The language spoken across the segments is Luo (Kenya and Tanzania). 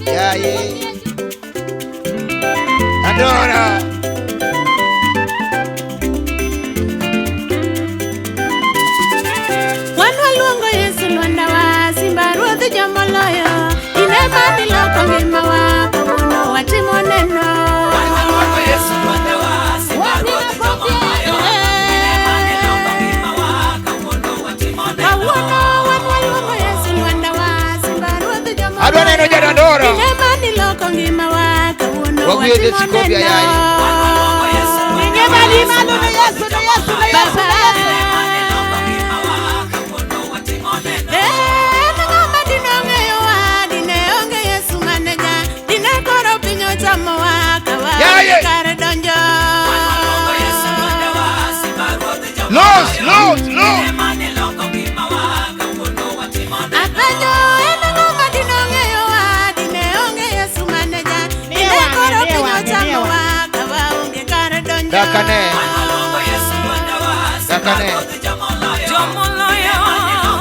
Yaye Adora Wanwa luongo Yesu Luanda wa Simba Ruodh Jomoloyo. Inema miloko ngima wa kawuono watimo neno. Wanwa luongo Yesu Luanda wa Simba Ruodh Jomoloyo. Inema miloko ngima wa kawuono watimo neno. Kawuono wanwa luongo Yesu Luanda wa Simba Ruodh Jomoloyo. Adwa neno jadandora Inema miloko ngima wa kawuono Wagwede watimo sikobia neno. yaye Inema limalo na Yesu na Yesu na Yesu na Yesu. Los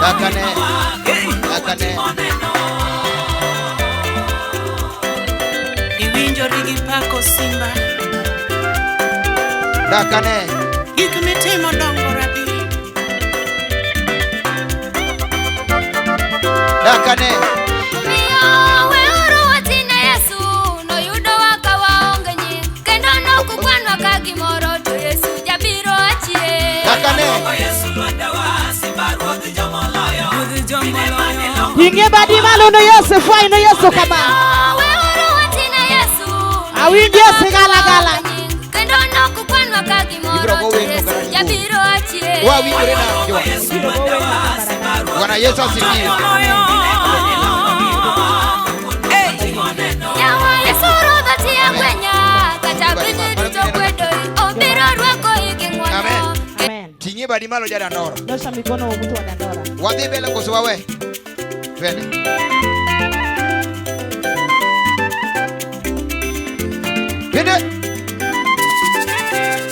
Dakane Iwinjo rigi pako Simba Dakane gik mitimo dongo rabi Dakane weuru watine Yesu noyudo waka waonge nying kendo nokukwanwa ka gimoro to Yesu jabiro achie Dakane Inge badi malo no Yesu fai no Yesu kama weuru watine Yesu awindi Yesu gala kendo nokukwanwa ka gimoro to Yesu jabiro achie Wa wingere na jwa Bwana Yesu asifiwe Yawa Yesu rodhati ya kwenya kata pinyi duto kwedo obiro rwako hiki ngwano Amen. Tinye badi malo jadandora Nyosha mikono wa mtu wa dandora. Wadhi mbele koso wawe Twende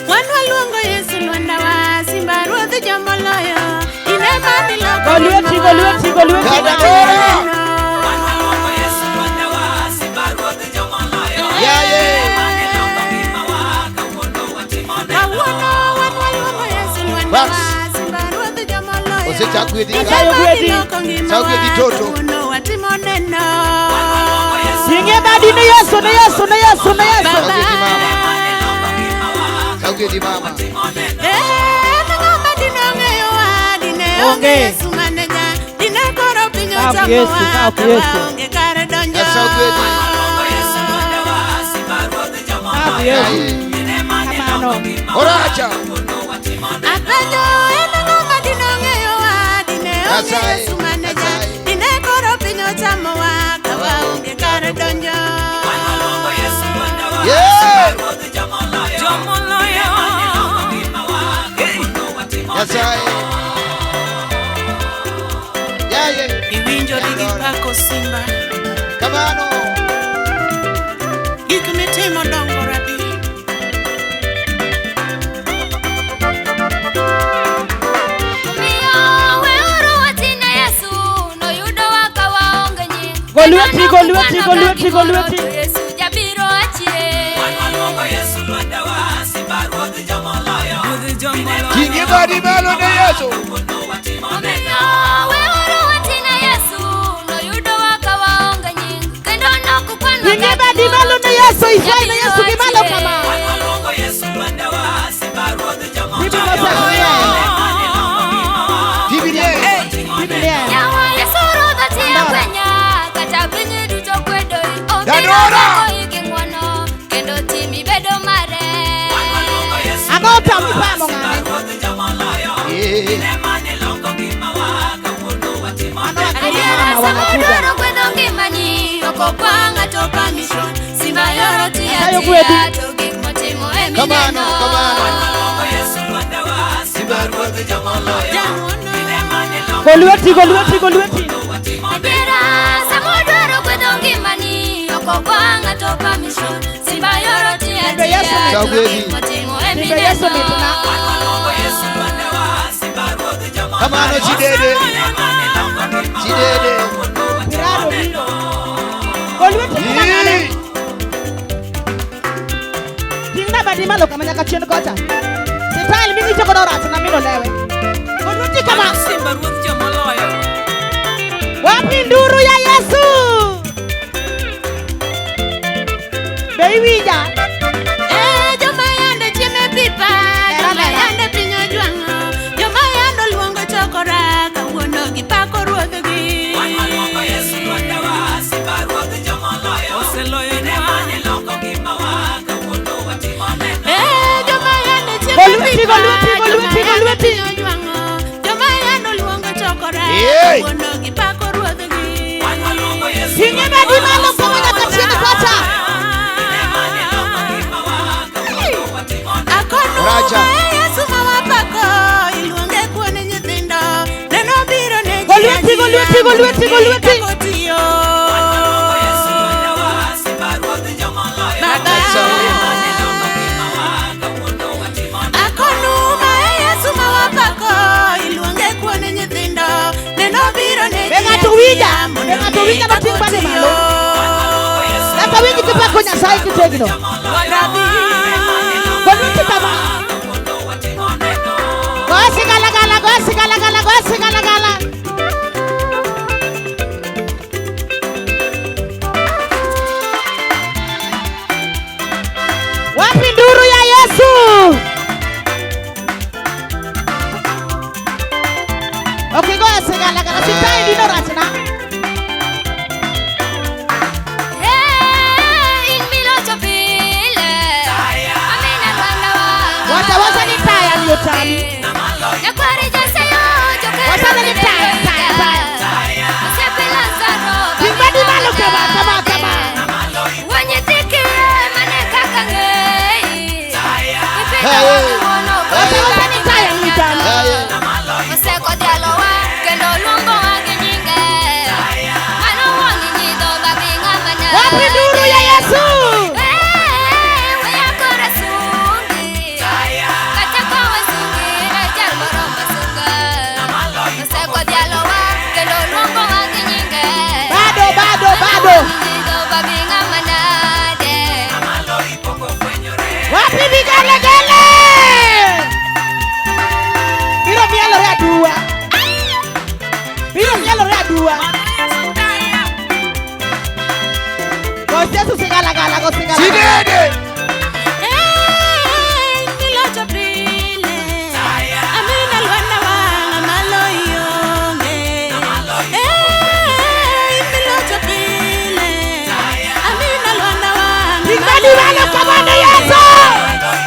Wanwa luongo Yesu Luanda wa Simba Ruodh Jomoloyo. Inema miloko Golueti. Yaye Kawuono wanwa luongo Yesu Luanda wa Simba Ruodh Jomoloyo. Ose chakwethi Miloko ngima wa kawuono watimo neno. Inge badi no Yesu na Yesu na Yesu na Yesu. Chakwethi mama Ngoma dinong'eyo wa dine onge Yesu maneja. Dine koro pinyo chamo wa kawa onge kare donjo. Chakwethi Yaye Kamano. Oracha Apenjo ngoma dinong'eyo wa dine onge Yesu maneja. Dine koro pinyo chamo wa kawa onge kare donjo. Yeah Yasaye Yaye Iwinjo rigi pako Simba Kamano gik mitimo dongo rabi weuru watine Yesu noyudo waka waonge nying Golueti. Yesu jabiro achie Tinye badi malo na Yesu weuru watine Yesu noyudo waka waonge nying kendo nokukwanwa Inge badi malo no Yesu ifai no Yesu kimalo kama Biblia. Yawa Yesu rodhati ya kwenya kata pinyi duto kwedo obiro Dandora. rwako hiki ngwano kendo timi bedo mare Agota mpamo ngane. Samudoro kwedo ngimani okopanga topa mission Simba yoro tia Ayo gwedi. tia to gik motimo emineno Golueti. Adira samudoro kwedo ngimani okopanga topa mission Simba yoro tia Ndio Yesu tia to Sagwedi. gik motimo Ndio Yesu emineno mituna. Kamano chidede Piraro. Lweti malo kama nyaka chien kocha. Style mingi choko na rasa na mino lewe. Lweti kama Simba ruoth jomoloyo. wapi nduru ya Yesu. Bewija. Joma yande chieme pipa, joma yande pinyo juango, joma yando luongo chokora, kawuono gipako ruodhgi. Wan waluongo Yesu ruodhewa, Simba ruodh jomoloyo. Oseloyo ne mane loko ngimawa, kawuono watimo neno. Joma yande chieme Golweti, pipa, golweti, golweti, joma yande golweti. pinyo juango, joma yando luongo chokora, Hey. kawuono gipako ruodhgi. Wan waluongo Yesu Singe badi malo kama nyaka chien kocha. ne mane loko ngimawa, kawuono watimo neno. Akono Raja. Yesu mawapako, iluonge kuone nyithindo, neno biro ne ji Golweti, golweti, golweti, golweti. kakotiyo. Wan waluongo Yesu ruodhewa, Simba ruodh jomoloyo. Baba. Ne mane loko ngimawa, kawuono watimo neno. Akonu ma Yesu mawapako, iluonge kuone nyithindo, neno biro ne ji Venga tu wija, venga tu wija no ting bade malo. Lata wingi kipako Nyasaye kitegno. Golweti kama. Gosi gala gala, gosi gala gala, gosi gala gala. Wapi nduru ya Yesu? Okay, gosi gala gala. Sitai dino rasna. Wata wasa ni taya ndio tani. Wasana ni taya, taya, taya. Kimbadi malo kama, kama, kama. Wata wasa ni taya ndio tani. Wapi nduru ya Yesu? Bado, bado, bado. Wapi vigelegele? Biro mielo rea dua. Biro mielo rea dua. Gosi Yesu sigala gala, gosi gala. Sinede. Nilocho pile, amina luanda wanga maloyonge. Nilocho pile, amina luanda wanga Kimbadi malo kama na Yesu.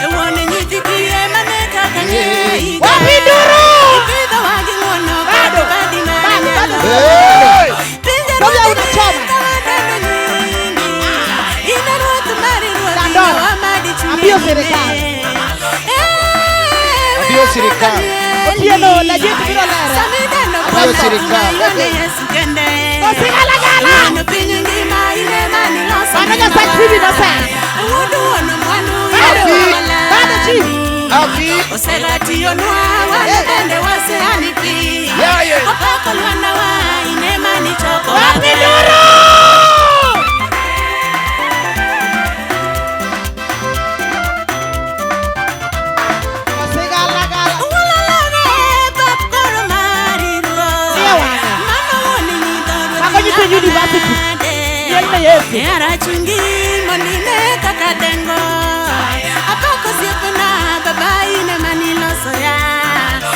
Ewone nyitikie maneka kanye. Wapi nduru? Ipidho wagi ngono, Bado, badi na bado, bado. Hey. Pinje Ndio ruoth unachoma. kawadendo nyingi. Ine ruoth mari ruoth Dandora. wamadi chunye Ambio nyime. serikali. Ambio serikali. Otieno la jitu biro lere. Samideno Ambio kwa serikali. yone Yesu kende. Gosi gala gala. Wano pinyo ngima ine mani loso Wana ngima. Nyasaye chibi na sa. Udu wano mwanu Bado, ine wala. bado chibi. Afi. Oselatiyo nwa wane bende wase anipi. Yeah, yeah. Opako lwana wa ine mani choko Wapi wage. nduru? Gosi gala gala. Ulalane bakoro mari ruo. Iya wane. Mano woni nyidoro Mako nyito university. dinade. Yelme Yesu. Era chungi mondine kaka dengo. Apoko siepena baba ine manilo soya.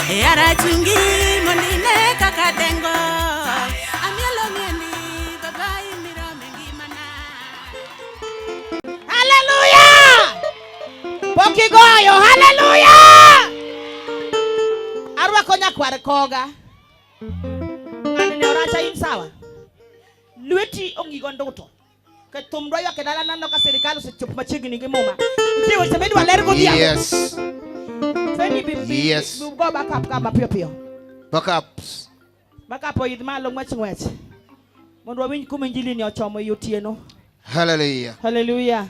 Era chungi mondine kaka dengo. Amielo miendi baba imiro mengi mana. Hallelujah! Pokigoyo, hallelujah! Arwa konya kwar koga. Ngani ne oracha in sawa. Lweti ongigo ndoto. Ke tumdo yo kedala nando ka serikali sechup machigni gi muma. Tiwo sebedu waler go dia. Yes. Feni bi. Yes. Go back up kama pio pio. Backups. Back up oyid malo ngwech. Mondo wawinj kuma injili ni ochomo yotieno. Hallelujah. Hallelujah.